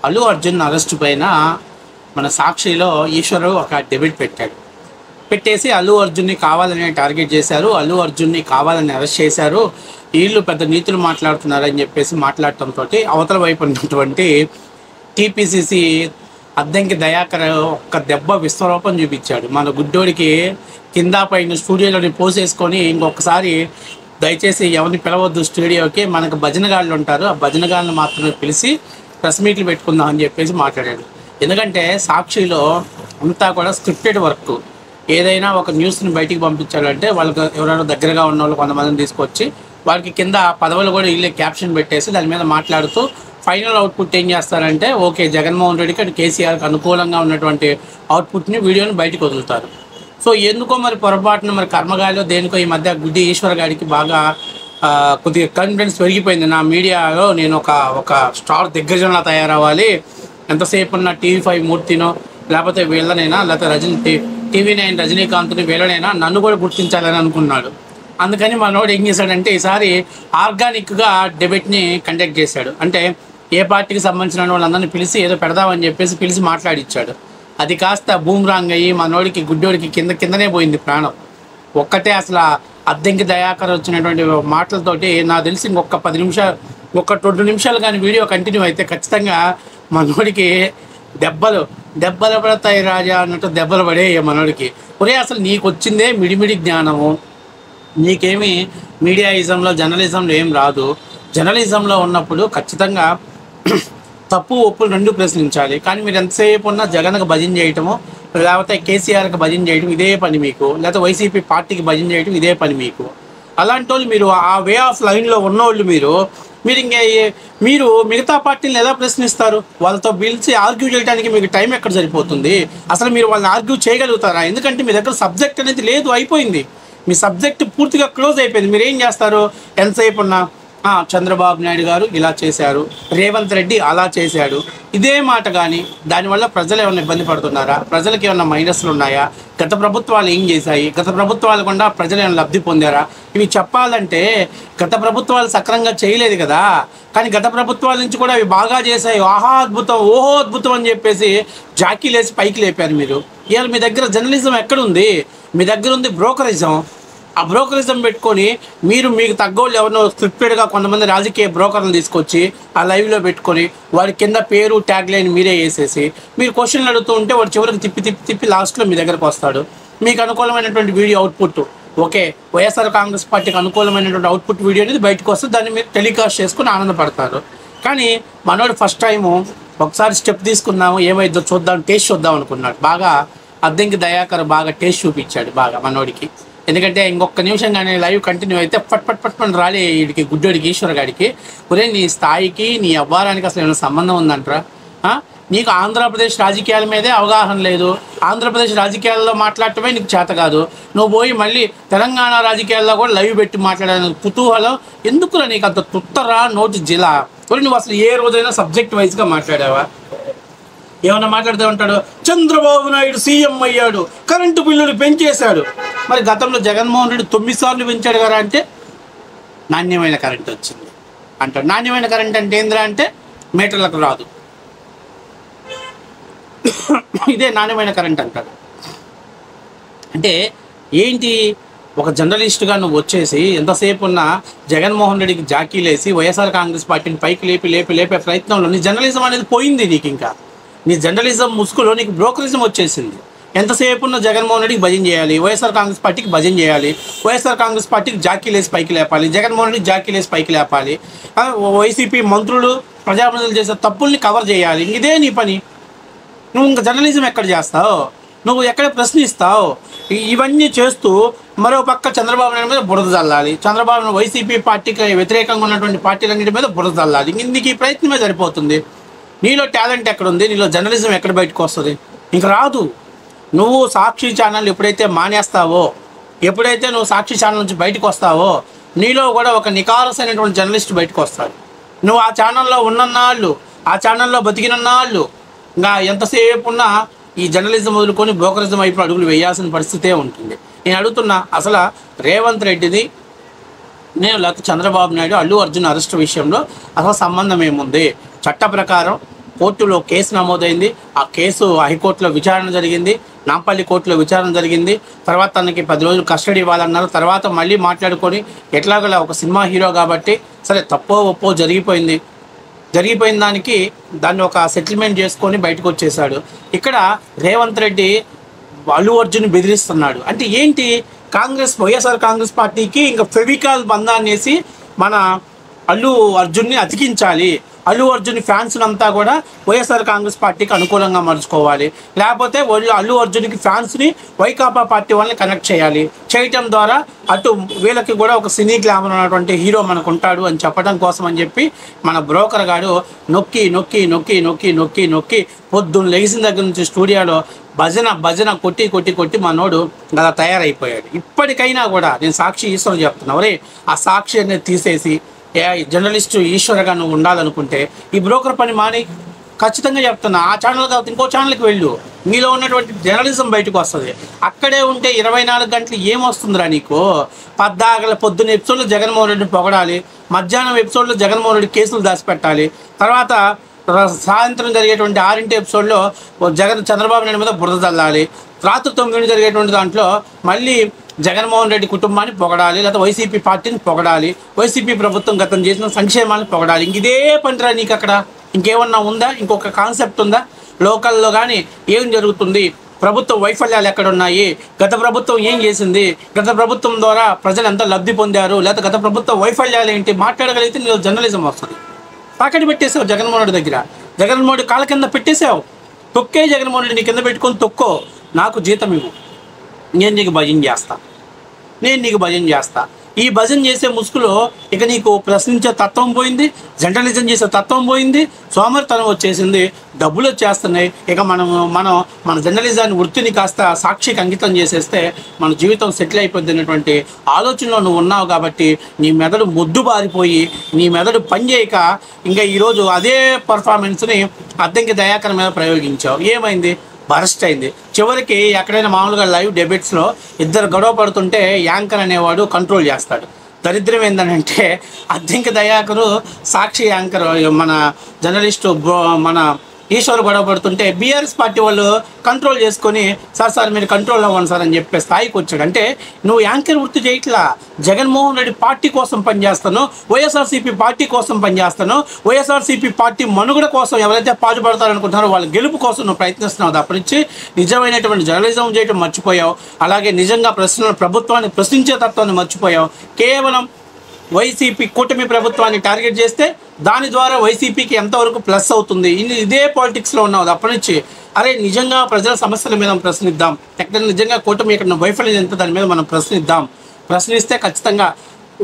Allu Arjun arrest పైన మన సాక్షిలో ఈశ్వరు ఒక డిబేట్ పెట్టేసి అల్లు అర్జున్ని కావాలని టార్గెట్ చేశారు, అల్లు అర్జున్ని కావాలని అరెస్ట్ చేశారు, వీళ్ళు పెద్ద నీతులు మాట్లాడుతున్నారని చెప్పేసి మాట్లాడటంతో అవతల వైపు ఉన్నటువంటి టీపీసీసీ అద్దంకి దయాకర్ ఒక్క దెబ్బ విశ్వరూపం చూపించాడు. మన గుడ్డోడికి కింద పైన స్టూడియోలోని పోసేసుకొని ఇంకొకసారి దయచేసి ఎవరిని పిలవద్దు స్టూడియోకి, మనకు భజనగాళ్ళు ఉంటారు, ఆ భజనగాళ్ళని మాత్రమే పిలిచి ప్రెస్ మీట్లు పెట్టుకుందాం అని చెప్పేసి మాట్లాడాడు. ఎందుకంటే సాక్షిలో అంతా కూడా స్క్రిప్టెడ్ వర్క్. ఏదైనా ఒక న్యూస్ని బయటికి పంపించాలంటే వాళ్ళకి ఎవరైనా దగ్గరగా ఉన్న వాళ్ళు కొంతమందిని తీసుకొచ్చి వాళ్ళకి కింద పదవులు కూడా వీళ్ళే క్యాప్షన్ పెట్టేసి దాని మీద మాట్లాడుతూ ఫైనల్ అవుట్పుట్ ఏం చేస్తారంటే ఓకే జగన్మోహన్ రెడ్డికి అండ్ కేసీఆర్కి అనుకూలంగా ఉన్నటువంటి అవుట్పుట్ని వీడియోని బయటకు వదులుతారు. సో ఎందుకో మరి పొరపాటున మరి కర్మగాలిలో దేనికో ఈ మధ్య గుడ్డి ఈశ్వర్ గారికి బాగా కొద్దిగా కాన్ఫిడెన్స్ పెరిగిపోయింది. నా మీడియాలో నేను ఒక స్టార్ దిగ్గజంలా తయారవ్వాలి, ఎంతసేపు ఉన్న టీవీ5 మూర్తినో లేకపోతే వీళ్ళనైనా లేకపోతే టీవీ9 రజనీకాంత్ని వీళ్ళనైనా నన్ను కూడా గుర్తించాలని అనుకున్నాడు. అందుకని మనోడు ఏం చేశాడంటే ఈసారి ఆర్గానిక్గా డిబేట్ని కండక్ట్ చేశాడు. అంటే ఏ పార్టీకి సంబంధించిన వాళ్ళందరినీ పిలిచి ఏదో పెడదామని చెప్పేసి పిలిచి మాట్లాడిచ్చాడు. అది కాస్త బూమ్రాంగ్ అయ్యి మనోడికి గుడ్డోడికి కిందనే పోయింది ప్రాణం. ఒక్కటే అసలు అద్దంకి దయాకర్ వచ్చినటువంటి మాటలతోటి నాకు తెలిసి ఇంకొక 10 నిమిషాలు 2 నిమిషాలు కానీ వీడియో కంటిన్యూ అయితే ఖచ్చితంగా మనోడికి దెబ్బలు పడతాయి రాజా అన్నట్టు దెబ్బలు పడే మనోడికి. ఒరే అసలు నీకు వచ్చిందే మిడిమిడి జ్ఞానము, నీకేమి మీడియాయిజంలో జర్నలిజంలో ఏం రాదు. జర్నలిజంలో ఉన్నప్పుడు ఖచ్చితంగా తప్పు ఒప్పులు రెండు ప్రశ్నించాలి. కానీ మీరు ఎంతసేపు ఉన్నా జగన్కి భజన చేయటము లేకపోతే కేసీఆర్కి భజన చేయడం ఇదే పని మీకు, లేకపోతే వైసీపీ పార్టీకి భజన చేయడం ఇదే పని మీకు. అలాంటి వాళ్ళు మీరు ఆ వే ఆఫ్ లైన్లో ఉన్నవాళ్ళు మీరు మిగతా పార్టీలను ఎలా ప్రశ్నిస్తారు? వాళ్ళతో పిలిచి ఆర్గ్యూ చేయడానికి మీకు టైం ఎక్కడ సరిపోతుంది? అసలు మీరు వాళ్ళని ఆర్గ్యూ చేయగలుగుతారా? ఎందుకంటే మీ దగ్గర సబ్జెక్ట్ అనేది లేదు, అయిపోయింది. మీ సబ్జెక్ట్ పూర్తిగా క్లోజ్ అయిపోయింది. మీరు ఏం చేస్తారు? ఎంతసేపు ఉన్నా చంద్రబాబు నాయుడు గారు ఇలా చేశారు, రేవంత్ రెడ్డి అలా చేశాడు, ఇదే మాట. కానీ దానివల్ల ప్రజలు ఏమైనా ఇబ్బంది పడుతున్నారా? ప్రజలకు ఏమైనా మైనస్లు ఉన్నాయా? గత ప్రభుత్వాలు ఏం చేశాయి? గత ప్రభుత్వాలు కూడా ప్రజలు ఏమైనా లబ్ధి పొందారా? ఇవి చెప్పాలంటే గత ప్రభుత్వాలు సక్రమంగా చేయలేదు కదా. కానీ గత ప్రభుత్వాల నుంచి కూడా అవి బాగా చేశాయి. ఆహా అద్భుతం, ఓహో అద్భుతం అని చెప్పేసి జాకీలేసి పైకి లేపారు మీరు. ఇవాళ మీ దగ్గర జర్నలిజం ఎక్కడుంది? మీ దగ్గర ఉంది బ్రోకరిజం. ఆ బ్రోకరిజం పెట్టుకొని మీకు తగ్గోళ్ళు ఎవరినో స్క్రిప్టెడ్గా కొంతమంది రాజకీయ బ్రోకర్లు తీసుకొచ్చి ఆ లైవ్లో పెట్టుకొని వాడి కింద పేరు ట్యాగ్ లైన్ మీరే వేసేసి మీరు క్వశ్చన్లు అడుగుతూ ఉంటే వాడు చివరికి తిప్పి లాస్ట్లో మీ దగ్గరకు వస్తాడు. మీకు అనుకూలమైనటువంటి video output okay, YSR Congress పార్టీకి అనుకూలమైనటువంటి అవుట్పుట్ వీడియో అనేది బయటకు వస్తే దాన్ని మీరు టెలికాస్ట్ చేసుకుని ఆనందపడతారు. కానీ మనోడు ఫస్ట్ టైము ఒకసారి స్టెప్ తీసుకున్నాము, ఏమైందో చూద్దాం, టేస్ట్ చూద్దాం అనుకున్నాడు. బాగా అద్దంకి దయాకర్ బాగా టేస్ట్ చూపించాడు బాగా మనోడికి. ఎందుకంటే ఇంకొక నిమిషం కానీ లైవ్ కంటిన్యూ అయితే పట్ రాలే వీడికి గుడ్డోడికి ఈశ్వర్ గాడికి. ఒరే నీ స్థాయికి నీ అవ్వారానికి అసలు ఏమైనా సంబంధం ఉందంటారా? నీకు ఆంధ్రప్రదేశ్ రాజకీయాల మీదే అవగాహన లేదు, ఆంధ్రప్రదేశ్ రాజకీయాల్లో మాట్లాడటమే నీకు చేత కాదు. నువ్వు పోయి మళ్ళీ తెలంగాణ రాజకీయాల్లో కూడా లైవ్ పెట్టి మాట్లాడాలని కుతూహలం ఎందుకురా నీకు? అంత తుత్తరా నోటి జిలా. ఒరే నువ్వు అసలు ఏ రోజైనా సబ్జెక్ట్ వైజ్గా మాట్లాడావా? ఏమన్నా మాట్లాడుతూ ఉంటాడు, చంద్రబాబు నాయుడు సీఎం అయ్యాడు, కరెంటు బిల్లులు పెంచేశాడు. మరి గతంలో జగన్మోహన్ రెడ్డి 9 సార్లు పెంచాడు కదా అంటే నాణ్యమైన కరెంట్ వచ్చింది అంటాడు. నాణ్యమైన కరెంట్ అంటే ఏంద్రా అంటే మీటర్లకు రాదు, ఇదే నాణ్యమైన కరెంట్ అంటాడు. అంటే ఏంటి? ఒక జర్నలిస్టుగా నువ్వు వచ్చేసి ఎంతసేపు ఉన్న జగన్మోహన్ రెడ్డికి జాకీలేసి వైఎస్ఆర్ కాంగ్రెస్ పార్టీని పైకి లేపే ప్రయత్నంలో నీ జర్నలిజం అనేది పోయింది. నీకు ఇంకా నీ జర్నలిజం ముసుగులో నీకు బ్రోకరిజం వచ్చేసింది. ఎంతసేపు ఉన్న జగన్మోహన్ రెడ్డికి భజన చేయాలి, వైఎస్ఆర్ కాంగ్రెస్ పార్టీకి భజన చేయాలి, వైఎస్ఆర్ కాంగ్రెస్ పార్టీకి జాకీలేసి పైకి లేపాలి, జగన్మోహన్ రెడ్డి జాకీలేసి పైకి లేపాలి, వైసీపీ మంత్రులు ప్రజాప్రతినిధులు చేసే తప్పుల్ని కవర్ చేయాలి. ఇదే నీ పని. నువ్వు ఇంకా జర్నలిజం ఎక్కడ చేస్తావు? నువ్వు ఎక్కడ ప్రశ్నిస్తావు? ఇవన్నీ చేస్తూ మరో పక్క చంద్రబాబు నాయుడు మీద బురద చల్లాలి, చంద్రబాబు వైసీపీ పార్టీకి వ్యతిరేకంగా ఉన్నటువంటి పార్టీలన్నింటి మీద బురద చల్లాలి. నీకు ఈ ప్రయత్నమే సరిపోతుంది. నీలో టాలెంట్ ఎక్కడుంది? నీలో జర్నలిజం ఎక్కడ బయటకు వస్తుంది? ఇంక రాదు. నువ్వు సాక్షి ఛానల్ ఎప్పుడైతే మానేస్తావో, ఎప్పుడైతే నువ్వు సాక్షి ఛానల్ నుంచి బయటకు వస్తావో నీలో కూడా ఒక నికారసైనటువంటి జర్నలిస్ట్ బయటకు వస్తాడు. నువ్వు ఆ ఛానల్లో ఉన్నన్నాళ్ళు, ఆ ఛానల్లో బతికినన్నాళ్ళు ఇంకా ఎంతసేపు ఉన్నా ఈ జర్నలిజం వదులుకొని బ్రోకరిజం వైపు అడుగులు వేయాల్సిన పరిస్థితే ఉంటుంది. నేను అడుగుతున్నా, అసలు రేవంత్ రెడ్డిది లేకపోతే చంద్రబాబు నాయుడు అల్లు అర్జున్ అరెస్ట్ విషయంలో అసలు సంబంధం ఏముంది? చట్ట ప్రకారం కోర్టులో కేసు నమోదైంది. ఆ కేసు హైకోర్టులో విచారణ జరిగింది, నాంపల్లి కోర్టులో విచారణ జరిగింది. తర్వాత తనకి 10 రోజులు కస్టడీ ఇవ్వాలన్నారు. తర్వాత మళ్ళీ మాట్లాడుకొని ఎట్లాగలా ఒక సినిమా హీరో కాబట్టి సరే తప్పో ఒప్పో జరిగిపోయిన దాన్ని ఒక సెటిల్మెంట్ చేసుకొని బయటకు వచ్చేసాడు. ఇక్కడ రేవంత్ రెడ్డి అల్లు అర్జున్ బెదిరిస్తున్నాడు. అంటే ఏంటి, వైఎస్ఆర్ కాంగ్రెస్ పార్టీకి ఇంకా ఫెవికాల్ బంధాన్ని వేసి మన అల్లు అర్జున్ని అతికించాలి. అల్లు అర్జున్ ఫ్యాన్స్ అంతా కూడా వైఎస్ఆర్ కాంగ్రెస్ పార్టీకి అనుకూలంగా మలుచుకోవాలి. లేకపోతే అల్లు అర్జున్కి ఫ్యాన్స్ని వైకాపా పార్టీ వాళ్ళని కనెక్ట్ చేయటం ద్వారా అటు వీళ్ళకి కూడా ఒక సినీ గ్లామర్ ఉన్నటువంటి హీరో మనకు ఉంటాడు అని చెప్పడం కోసం అని చెప్పి మన బ్రోకర్ గాడు నొక్కి నొక్కి నొక్కి నొక్కి నొక్కి నొక్కి పొద్దున్న లెగిసిన దగ్గర నుంచి స్టూడియోలో భజన కొట్టి మనోడు అలా తయారైపోయాడు. ఇప్పటికైనా కూడా నేను సాక్షి ఈశ్వర్ చెప్తున్నా, ఒరే ఆ సాక్షి అనేది తీసేసి జర్నలిస్టు ఈశ్వర్గా నువ్వు ఉండాలనుకుంటే ఈ బ్రోకర్ పని మాని. ఖచ్చితంగా చెప్తున్నా, ఆ ఛానల్ కాదు ఇంకో ఛానల్కి వెళ్ళు, మీలో ఉన్నటువంటి జర్నలిజం బయటకు వస్తుంది. అక్కడే ఉంటే 24 గంటలు ఏమొస్తుందిరా నీకు? పొద్దున్న ఎపిసోడ్లో జగన్మోహన్ రెడ్డిని పొగడాలి, మధ్యాహ్నం ఎపిసోడ్లో జగన్మోహన్ రెడ్డి కేసులు దాచిపెట్టాలి, తర్వాత సాయంత్రం జరిగేటువంటి 6 ఎపిసోడ్లో చంద్రబాబు నాయుడు మీద బురద చల్లాలి, రాత్రి 9 జరిగేటువంటి దాంట్లో మళ్ళీ జగన్మోహన్ రెడ్డి కుటుంబాన్ని పొగడాలి, లేదా వైసీపీ పార్టీని పొగడాలి, వైసీపీ ప్రభుత్వం గతం చేసిన సంక్షేమాన్ని పొగడాలి. ఇదే పనిరా నీకు. అక్కడ ఇంకేమన్నా ఉందా? ఇంకొక కాన్సెప్ట్ ఉందా? లోకల్లో కానీ ఏం జరుగుతుంది, ప్రభుత్వ వైఫల్యాలు ఎక్కడున్నాయి, గత ప్రభుత్వం ఏం చేసింది, గత ప్రభుత్వం ద్వారా ప్రజలు ఎంత లబ్ధి పొందారు, లేదా గత ప్రభుత్వ వైఫల్యాలు ఏంటి మాట్లాడగలిగితే నీకు జర్నలిజం వస్తుంది. తాకటి పెట్టేసావు జగన్మోహన్ రెడ్డి దగ్గర, జగన్మోహన్ రెడ్డి కాళ్ళ కింద పెట్టేసావు. తొక్కే జగన్మోహన్ రెడ్డి నీ కింద పెట్టుకొని తొక్కో, నాకు జీతం ఇవ్వు, నేను నీకు భజన చేస్తా. ఈ భజన చేసే ముసుగులో ఇక నీకు ప్రశ్నించే తత్వం పోయింది, జర్నలిజం చేసే తత్వం పోయింది, సోమరితనం వచ్చేసింది, డబ్బులు వచ్చేస్తున్నాయి. ఇక మన జర్నలిజాన్ని వృత్తిని కాస్త సాక్షికి అంకితం చేసేస్తే మన జీవితం సెటిల్ అయిపోద్ది అనేటువంటి ఆలోచనలో నువ్వు ఉన్నావు. కాబట్టి నీ మెదడు మొద్దు బారిపోయి నీ మెదడు పనిచేయక ఇంకా ఈరోజు అదే పర్ఫార్మెన్స్ని అద్దంకి దయాకర్ మీద ప్రయోగించావు. ఏమైంది? బరస్ట్ అయింది. చివరికి ఎక్కడైనా మామూలుగా లైవ్ డెబేట్స్లో ఇద్దరు గొడవ పడుతుంటే యాంకర్ అనేవాడు కంట్రోల్ చేస్తాడు. దరిద్రం ఏంటంటే అద్దంకి దయాకరు సాక్షి యాంకర్ మన జర్నలిస్టు మన ఈశ్వర్ గొడవ పడుతుంటే బీఆర్ఎస్ పార్టీ వాళ్ళు కంట్రోల్ చేసుకొని సార్ మీరు కంట్రోల్ అవ్వండి సార్ అని చెప్పే స్థాయికి వచ్చాడు. అంటే నువ్వు యాంకర్ వృత్తి చేయట్లా, జగన్మోహన్ రెడ్డి పార్టీ కోసం పనిచేస్తాను, వైఎస్ఆర్సీపీ పార్టీ కోసం పనిచేస్తాను, వైఎస్ఆర్సీపీ పార్టీ మనుగడ కోసం ఎవరైతే పాటుపడతారనుకుంటున్నారో వాళ్ళ గెలుపు కోసం నువ్వు ప్రయత్నిస్తున్నావు. తప్పనిచ్చి నిజమైనటువంటి జర్నలిజం చేయడం మర్చిపోయావు. అలాగే నిజంగా ప్రభుత్వాన్ని ప్రశ్నించే తత్వాన్ని మర్చిపోయావు. కేవలం వైసీపీ కూటమి ప్రభుత్వాన్ని టార్గెట్ చేస్తే దాని ద్వారా వైసీపీకి ఎంతవరకు ప్లస్ అవుతుంది, ఇదే పాలిటిక్స్లో ఉన్నావు. అప్పటి అరే నిజంగా ప్రజల సమస్యల మీద ప్రశ్నిద్దాం, ఎక్కడ నిజంగా కూటమి ఇక్కడ వైఫల్యం ఎంత దాని మీద మనం ప్రశ్నిస్తే ఖచ్చితంగా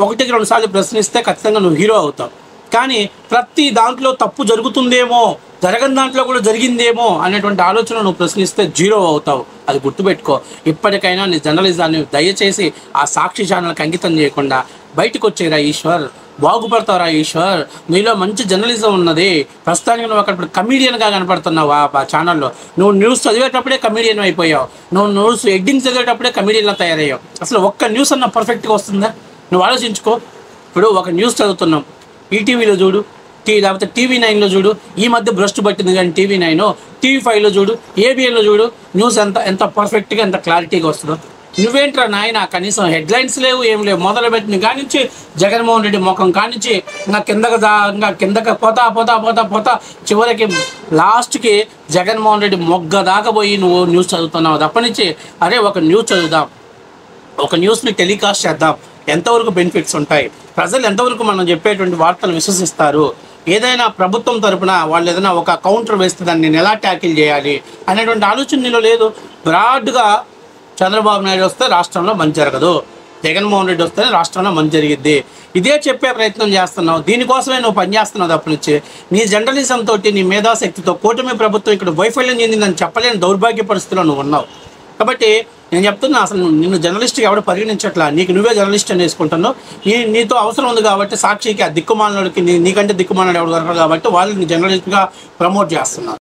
1-2 సార్లు ప్రశ్నిస్తే ఖచ్చితంగా నువ్వు హీరో అవుతావు. కానీ ప్రతి దాంట్లో తప్పు జరుగుతుందేమో, జరగని దాంట్లో కూడా జరిగిందేమో అనేటువంటి ఆలోచన నువ్వు ప్రశ్నిస్తే జీరో అవుతావు. అది గుర్తుపెట్టుకో. ఇప్పటికైనా నీ జర్నలిజాన్ని దయచేసి ఆ సాక్షి ఛానల్కి అంకితం చేయకుండా బయటకు వచ్చేరా ఈశ్వర్, బాగుపడతావురా ఈశ్వర్. నీలో మంచి జర్నలిజం ఉన్నది. ప్రస్తుతానికి నువ్వు అక్కడ కమీడియన్గా కనపడుతున్నావు ఆ ఛానల్లో. నువ్వు న్యూస్ చదివేటప్పుడే కమీడియన్ అయిపోయావు, నువ్వు న్యూస్ ఎడ్డింగ్ చదివేటప్పుడే కమీడియన్లా తయారయ్యావు. అసలు ఒక్క న్యూస్ అన్న పర్ఫెక్ట్గా వస్తుందా? నువ్వు ఆలోచించుకో. ఇప్పుడు ఒక న్యూస్ చదువుతున్నాం, ఈటీవీలో చూడు, లేకపోతే TV9లో చూడు, ఈ మధ్య భ్రష్టు పట్టింది కానీ TV9, TV5లో చూడు, ABNలో చూడు, న్యూస్ ఎంత పర్ఫెక్ట్గా ఎంత క్లారిటీగా వస్తుందో. నువ్వేంట్రా నాయన, కనీసం హెడ్లైన్స్ లేవు, ఏం లేవు. మొదలుపెట్టిన కానించి జగన్మోహన్ రెడ్డి ముఖం కానించి ఇంకా కిందకి పోతా చివరికి లాస్ట్కి జగన్మోహన్ రెడ్డి మొగ్గ దాకా పోయి నువ్వు న్యూస్ చదువుతున్నావు. తప్పనిచ్చి అరే ఒక న్యూస్ చదువుదాం, ఒక న్యూస్ని టెలికాస్ట్ చేద్దాం, ఎంతవరకు బెనిఫిట్స్ ఉంటాయి, ప్రజలు ఎంతవరకు మనం చెప్పేటువంటి వార్తలు విశ్వసిస్తారు, ఏదైనా ప్రభుత్వం తరపున వాళ్ళు ఏదైనా ఒక కౌంటర్ వేస్తే దాన్ని నేను ఎలా ట్యాకిల్ చేయాలి అనేటువంటి ఆలోచన నీలో లేదు. బ్రాడ్గా చంద్రబాబు నాయుడు వస్తే రాష్ట్రంలో మంచి జరగదు, జగన్మోహన్ రెడ్డి వస్తేనే రాష్ట్రంలో మంచి జరిగిద్ది, ఇదే చెప్పే ప్రయత్నం చేస్తున్నావు. దీనికోసమే నువ్వు పనిచేస్తున్నావు. తప్పనిచ్చి నీ జర్నలిజం తోటి, నీ మేధాశక్తితో కూటమి ప్రభుత్వం ఇక్కడ వైఫల్యం చెందిందని చెప్పలేని దౌర్భాగ్య పరిస్థితిలో నువ్వు ఉన్నావు. కాబట్టి నేను చెప్తున్నా, అసలు నిన్ను జర్నలిస్ట్గా ఎవడు పరిగణించట్లా, నీకు నువ్వే జర్నలిస్ట్ అని వేసుకుంటున్నావు. నీతో అవసరం ఉంది కాబట్టి సాక్షికి ఆ దిక్కుమాలకి నీకంటే దిక్కుమాలడు ఎవడు దొరకరు కాబట్టి వాళ్ళు నీ జర్నలిస్ట్గా ప్రమోట్ చేస్తున్నారు.